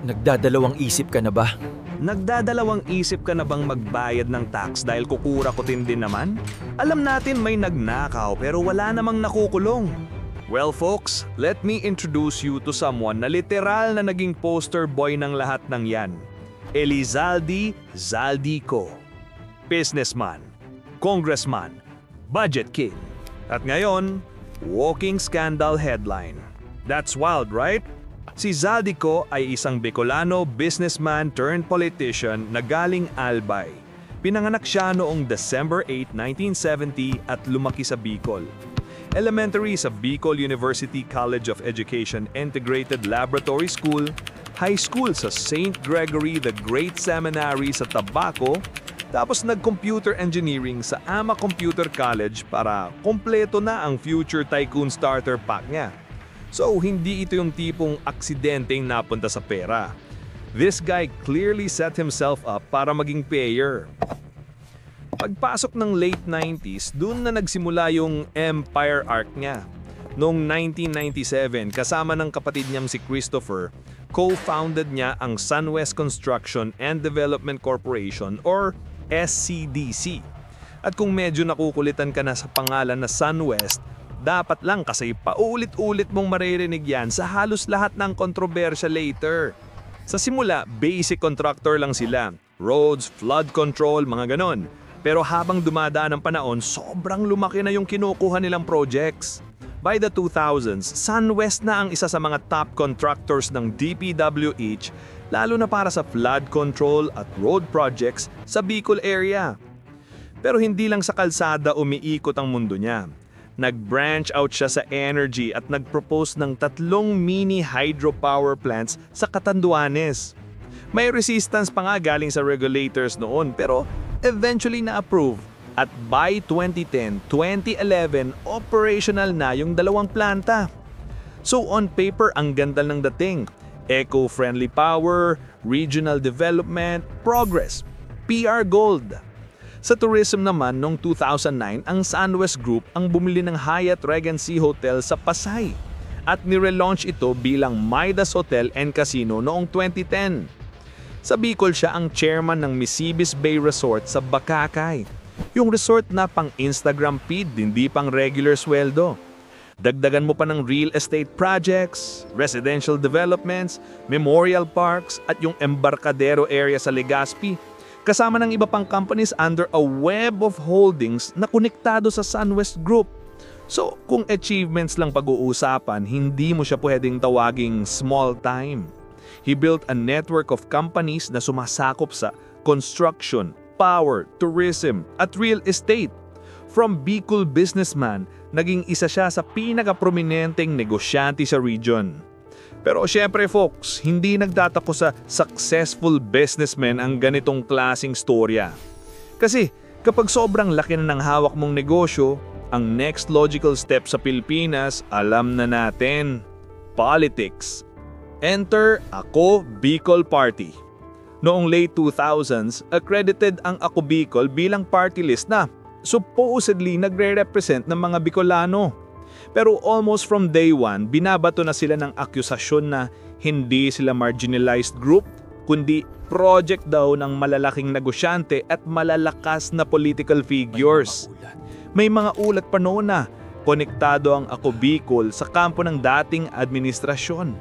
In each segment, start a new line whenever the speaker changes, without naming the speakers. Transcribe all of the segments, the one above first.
Nagdadalawang isip ka na ba?
Nagdadalawang isip ka na bang magbayad ng tax dahil kukurakutin din naman? Alam natin may nagnakaw pero wala namang nakukulong. Well folks, let me introduce you to someone na literal na naging poster boy ng lahat ng yan. Elizalde Zaldico. Businessman, congressman, budget king. At ngayon, walking scandal headline. That's wild, right? Si Zaldico ay isang Bicolano businessman turned politician na galing Albay. Pinanganak siya noong December 8, 1970 at lumaki sa Bicol. Elementary sa Bicol University College of Education Integrated Laboratory School, high school sa St. Gregory the Great Seminary sa Tabaco, tapos nag-computer engineering sa AMA Computer College para kompleto na ang future tycoon starter pack niya. So, hindi ito yung tipong aksidenteng napunta sa pera. This guy clearly set himself up para maging payer. Pagpasok ng late 90s, dun na nagsimula yung empire arc niya. Noong 1997, kasama ng kapatid niyang si Christopher, co-founded niya ang SunWest Construction and Development Corporation or SCDC. At kung medyo nakukulitan ka na sa pangalan na SunWest, dapat lang kasi paulit-ulit mong maririnig yan sa halos lahat ng kontrobersya later. Sa simula, basic contractor lang sila. Roads, flood control, mga ganon. Pero habang dumadaan ang panahon, sobrang lumaki na yung kinukuha nilang projects. By the 2000s, SunWest na ang isa sa mga top contractors ng DPWH, lalo na para sa flood control at road projects sa Bicol area. Pero hindi lang sa kalsada umiikot ang mundo niya. Nag-branch out siya sa energy at nag-propose ng 3 mini hydropower plants sa Catanduanes. May resistance pa nga galing sa regulators noon pero eventually na-approve. At by 2010-2011, operational na yung 2 planta. So on paper, ang ganda ng dating. Eco-friendly power, regional development, progress, PR gold. Sa tourism naman, noong 2009, ang SunWest Group ang bumili ng Hyatt Regency Hotel sa Pasay at nirelaunch ito bilang Midas Hotel and Casino noong 2010. Sa Bicol siya ang chairman ng Misibis Bay Resort sa Bakakay, yung resort na pang Instagram feed, hindi pang regular sweldo. Dagdagan mo pa ng real estate projects, residential developments, memorial parks at yung Embarcadero area sa Legazpi, kasama ng iba pang companies under a web of holdings na konektado sa SunWest Group. So, kung achievements lang pag-uusapan, hindi mo siya pwedeng tawaging small time. He built a network of companies na sumasakop sa construction, power, tourism, at real estate. From Bicol businessman, naging isa siya sa pinaka-prominenteng negosyante sa region. Pero syempre folks, hindi nagtatako sa successful businessmen ang ganitong klasing storya. Kasi kapag sobrang laki na ng hawak mong negosyo, ang next logical step sa Pilipinas, alam na natin, politics. Enter Ako Bicol Party. Noong late 2000s, accredited ang Ako Bicol bilang party list na supposedly nagre-represent ng mga Bicolano. Pero almost from day one, binabato na sila ng akusasyon na hindi sila marginalized group, kundi project daw ng malalaking negosyante at malalakas na political figures. May mga ulat pa noon na konektado ang Ako Bicol sa kampo ng dating administrasyon.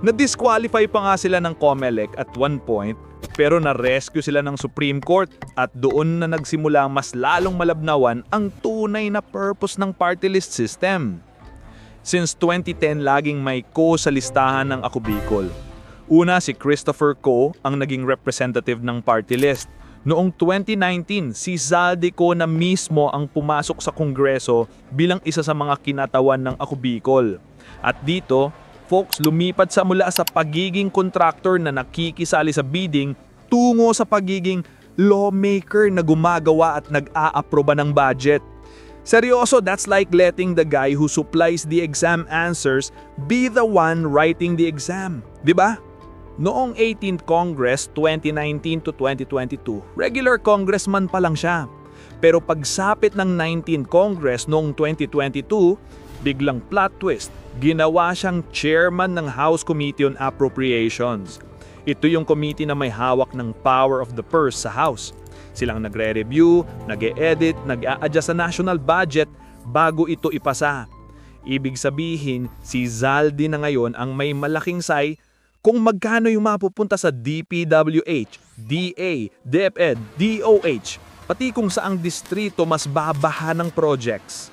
Na-disqualify pa nga sila ng COMELEC at one point, pero na-rescue sila ng Supreme Court at doon na nagsimula mas lalong malabnawan ang tunay na purpose ng party list system. Since 2010, laging may Ko sa listahan ng Ako Bicol. Una si Christopher Ko ang naging representative ng party list. Noong 2019, si Zaldico na mismo ang pumasok sa Kongreso bilang isa sa mga kinatawan ng Ako Bicol. At dito, folks, lumipat sa mula sa pagiging contractor na nakikisali sa bidding tungo sa pagiging lawmaker na gumagawa at nag-aaproba ng budget. Seryoso, that's like letting the guy who supplies the exam answers be the one writing the exam. Diba? Noong 18th Congress 2019 to 2022, regular congressman pa lang siya. Pero pagsapit ng 19th Congress noong 2022, biglang plot twist, ginawa siyang chairman ng House Committee on Appropriations. Ito yung committee na may hawak ng power of the purse sa House. Silang nagre-review, nag-e-edit, nag-a-adjust sa national budget bago ito ipasa. Ibig sabihin, si Zaldi na ngayon ang may malaking say kung magkano yung mapupunta sa DPWH, DA, DepEd, DOH, pati kung saang distrito mas babaha ng projects.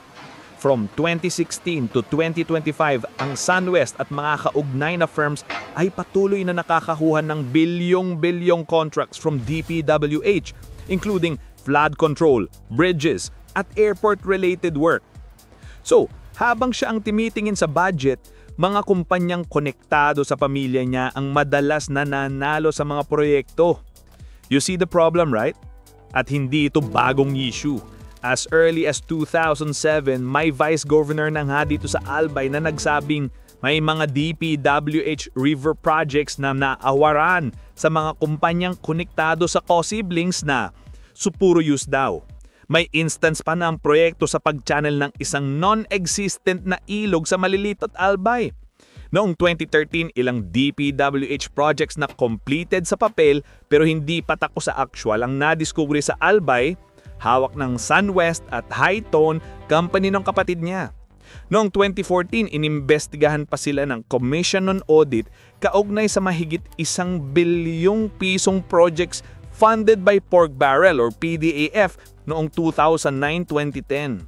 From 2016 to 2025, ang SunWest at mga kaugnay na firms ay patuloy na nakakakuha ng bilyong-bilyong contracts from DPWH, including flood control, bridges, at airport-related work. So, habang siya ang timitingin sa budget, mga kumpanyang konektado sa pamilya niya ang madalas nananalo sa mga proyekto. You see the problem, right? At hindi ito bagong issue. As early as 2007, may vice governor na nga dito sa Albay na nagsabing may mga DPWH river projects na naawaran sa mga kumpanyang konektado sa co-siblings na supuro use daw. May instance pa na ang proyekto sa pag-channel ng isang non-existent na ilog sa Malilito at Albay. Noong 2013, ilang DPWH projects na completed sa papel pero hindi patako sa actual ang nadiskubre sa Albay, hawak ng SunWest at Hightone, company ng kapatid niya. Noong 2014, inimbestigahan pa sila ng Commission on Audit kaugnay sa mahigit 1 bilyong pisong projects funded by Pork Barrel or PDAF noong 2009-2010.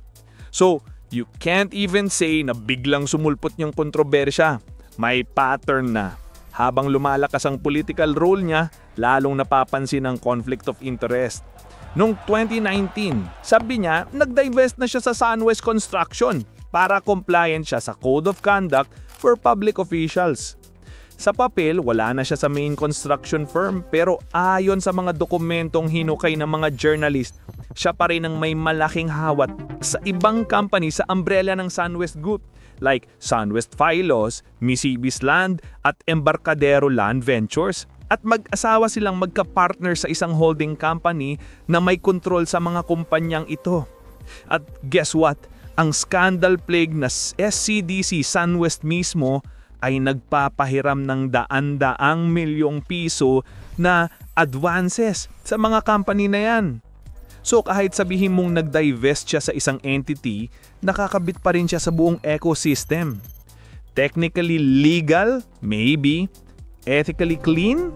So, you can't even say na biglang sumulpot niyang kontrobersya. May pattern na. Habang lumalakas ang political role niya, lalong napapansin ang conflict of interest. Noong 2019, sabi niya, nag-divest na siya sa SunWest Construction para compliant siya sa Code of Conduct for Public Officials. Sa papel, wala na siya sa main construction firm pero ayon sa mga dokumentong hinukay ng mga journalist, siya pa rin ang may malaking hawat sa ibang company sa umbrella ng SunWest Group like SunWest Philos, Misibis Land at Embarcadero Land Ventures. At mag-asawa silang magka-partner sa isang holding company na may kontrol sa mga kumpanyang ito. At guess what? Ang scandal plague na SCDC SunWest mismo ay nagpapahiram ng daan-daang milyong piso na advances sa mga company na yan. So kahit sabihin mong nag-divest siya sa isang entity, nakakabit pa rin siya sa buong ecosystem. Technically legal? Maybe. Ethically clean?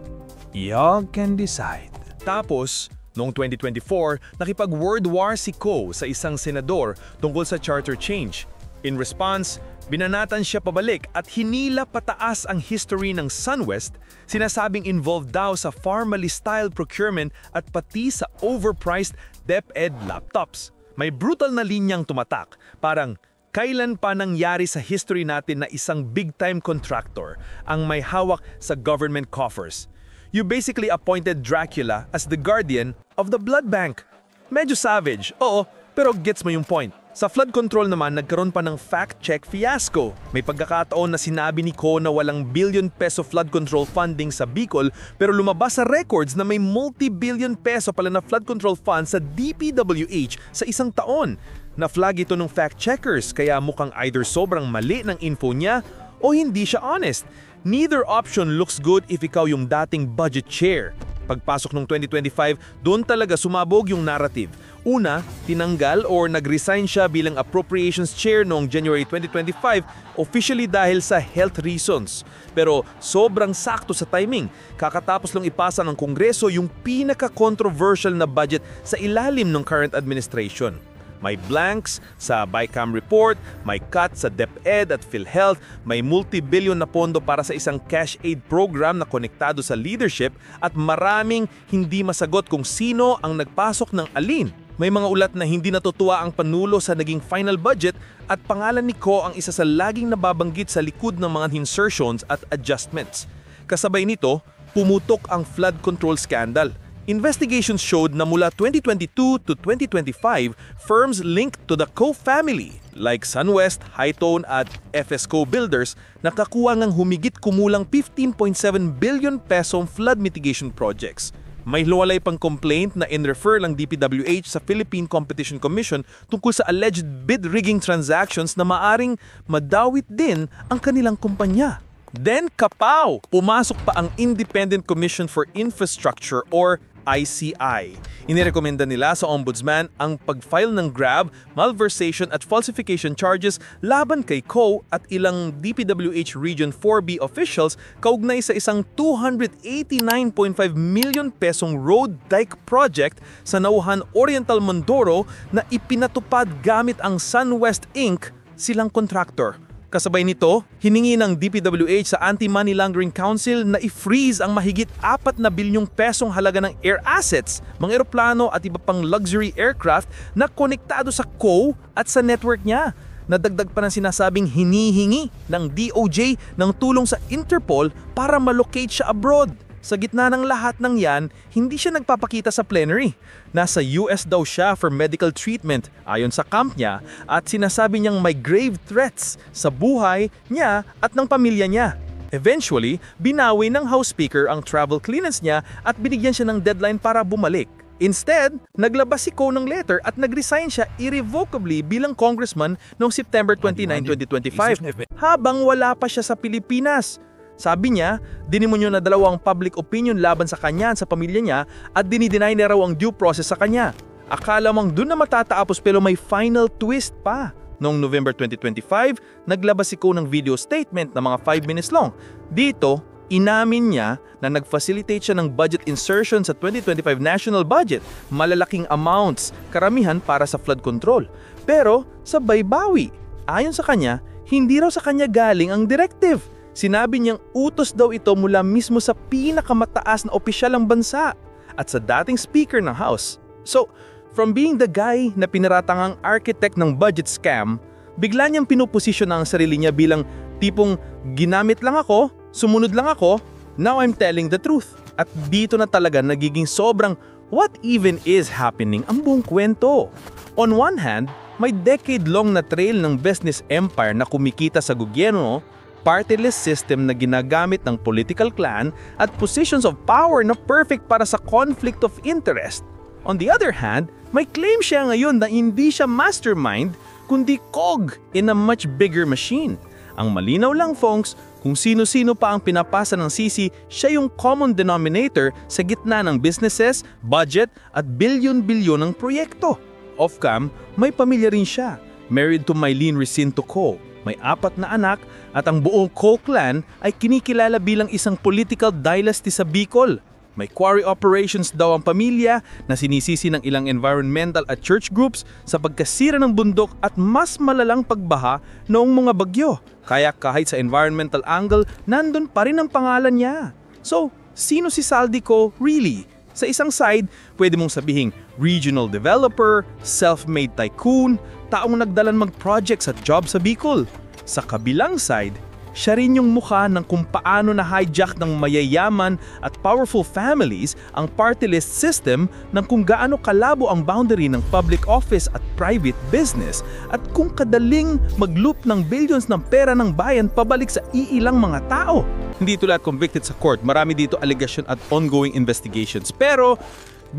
You can decide.
Tapos, noong 2024, nakipag-word war si Ko sa isang senador tungkol sa charter change. In response, binanatan siya pabalik at hinila pataas ang history ng SunWest, sinasabing involved daw sa family-style procurement at pati sa overpriced DepEd laptops. May brutal na linyang tumatak, parang kailan pa nangyari sa history natin na isang big-time contractor ang may hawak sa government coffers. You basically appointed Dracula as the guardian of the blood bank. Medyo savage, oo, pero gets mo yung point. Sa flood control naman, nagkaroon pa ng fact-check fiasco. May pagkakataon na sinabi ni Ko na walang billion peso flood control funding sa Bicol pero lumabas sa records na may multi-billion peso pala na flood control fund sa DPWH sa isang taon. Na-flag ito ng fact-checkers kaya mukhang either sobrang mali ng info niya o hindi siya honest. Neither option looks good if ikaw yung dating budget chair. Pagpasok ng 2025, doon talaga sumabog yung narrative. Una, tinanggal or nag-resign siya bilang appropriations chair noong January 2025 officially dahil sa health reasons. Pero sobrang sakto sa timing. Kakatapos lang ipasa ng Kongreso yung pinaka-controversial na budget sa ilalim ng current administration. May blanks sa BICAM report, may cut sa DepEd at PhilHealth, may multi-billion na pondo para sa isang cash aid program na konektado sa leadership at maraming hindi masagot kung sino ang nagpasok ng alin. May mga ulat na hindi natutuwa ang panulo sa naging final budget at pangalan ni Ko ang isa sa laging nababanggit sa likod ng mga insertions at adjustments. Kasabay nito, pumutok ang flood control scandal. Investigations showed na mula 2022 to 2025, firms linked to the Ko family like SunWest, Hightone at FSco Builders nakakuha ng humigit kumulang 15.7 billion peso flood mitigation projects. May luwalay pang complaint na in-refer lang DPWH sa Philippine Competition Commission tungkol sa alleged bid rigging transactions na maaring madawit din ang kanilang kumpanya. Then kapaw! Pumasok pa ang Independent Commission for Infrastructure or ICI. Inirekomenda nila sa Ombudsman ang pag-file ng grab, malversation at falsification charges laban kay Co at ilang DPWH Region 4B officials kaugnay sa isang 289.5 million pesong road dike project sa Nauhan Oriental Mindoro na ipinatupad gamit ang SunWest Inc. silang kontraktor. Kasabay nito, hiningi ng DPWH sa Anti-Money Laundering Council na i-freeze ang mahigit 4 na bilyong pesong halaga ng air assets, mga eroplano at iba pang luxury aircraft na konektado sa CO at sa network niya. Nadagdag pa ng sinasabing hinihingi ng DOJ ng tulong sa Interpol para malocate siya abroad. Sa gitna ng lahat ng yan, hindi siya nagpapakita sa plenary. Nasa US daw siya for medical treatment ayon sa camp niya at sinasabi niyang may grave threats sa buhay niya at ng pamilya niya. Eventually, binawi ng House Speaker ang travel clearance niya at binigyan siya ng deadline para bumalik. Instead, naglabas si Co ng letter at nag-resign siya irrevocably bilang congressman noong September 29, 2025 habang wala pa siya sa Pilipinas. Sabi niya, dinimonyo na dalawang public opinion laban sa kanya at sa pamilya niya at dinideny na raw ang due process sa kanya. Akala mong dun na matatapos pero may final twist pa. Noong November 2025, naglabas si Co ng video statement na mga 5 minutes long. Dito, inamin niya na nag-facilitate siya ng budget insertion sa 2025 national budget, malalaking amounts, karamihan para sa flood control. Pero, sabay bawi. Ayon sa kanya, hindi raw sa kanya galing ang directive. Sinabi niyang utos daw ito mula mismo sa pinakamataas na opisyal ng bansa at sa dating speaker ng House. So, from being the guy na pinaratangang architect ng budget scam, bigla niyang pinuposisyon ang sarili niya bilang tipong ginamit lang ako, sumunod lang ako, now I'm telling the truth. At dito na talaga nagiging sobrang what even is happening ang buong kwento. On one hand, may decade-long na trail ng business empire na kumikita sa gobyerno, party-less system na ginagamit ng political clan at positions of power na perfect para sa conflict of interest. On the other hand, may claim siya ngayon na hindi siya mastermind kundi cog in a much bigger machine. Ang malinaw lang, folks, kung sino-sino pa ang pinapasa ng sisi, siya yung common denominator sa gitna ng businesses, budget at bilyon-bilyon ng proyekto. Off-cam, may pamilya rin siya, married to Mylene Recinto Co. May 4 na anak at ang buong Co clan ay kinikilala bilang isang political dynasty sa Bicol. May quarry operations daw ang pamilya na sinisisi ng ilang environmental at church groups sa pagkasira ng bundok at mas malalang pagbaha noong mga bagyo. Kaya kahit sa environmental angle, nandun pa rin ang pangalan niya. So, sino si Saldico really? Sa isang side, pwede mong sabihing regional developer, self-made tycoon, taong nagdalan mag-project at job sa Bicol. Sa kabilang side, siya rin yung mukha ng kung paano na-hijack ng mayayaman at powerful families ang party list system ng kung gaano kalabo ang boundary ng public office at private business at kung kadaling mag-loop ng billions ng pera ng bayan pabalik sa iilang mga tao. Hindi ito lahat convicted sa court, marami dito allegation at ongoing investigations. Pero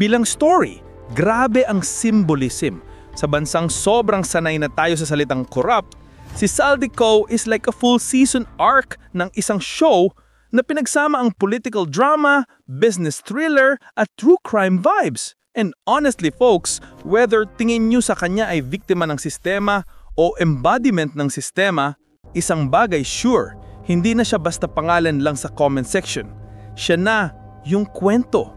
bilang story, grabe ang symbolism. Sa bansang sobrang sanay na tayo sa salitang corrupt, si Saldico is like a full season arc ng isang show na pinagsama ang political drama, business thriller at true crime vibes. And honestly folks, whether tingin nyo sa kanya ay biktima ng sistema o embodiment ng sistema, isang bagay sure, hindi na siya basta pangalan lang sa comment section. Siya na yung kwento.